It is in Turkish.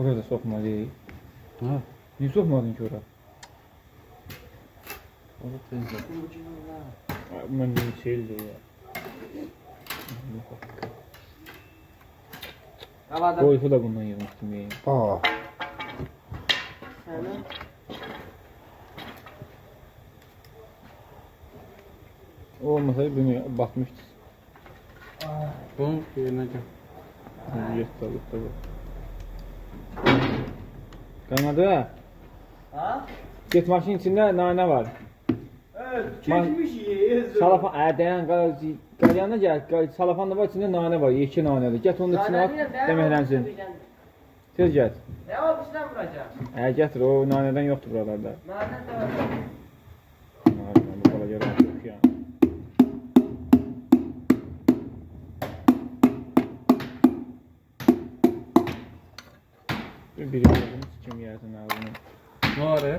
Orada sokma değil. Ha. Niye sokmadın ki orada? Orada teyze. Ben bir şey değil ya. Havada. Golf'u da bundan yemiştim ya. Aa. Sana. Olmasaydı bunu batmıştı. Bunu yerine gel. Yes tabii. Kanadı. Ha? Get maşının içinde nane var. Evet, çekmiş iyi. Salafan, dayan, qalyanına gəl. Salafan da var, içində nane var, yekə nanədir. Get onun içine at, deməkləmsin. Tez get. Ne yapışdan vuracağım? Getir, o nanədən yoxdur buralarda. Nereden de var? Bu bala görə artıq ya. Biri gördünüz kim yersin ağzını. Ne var ya?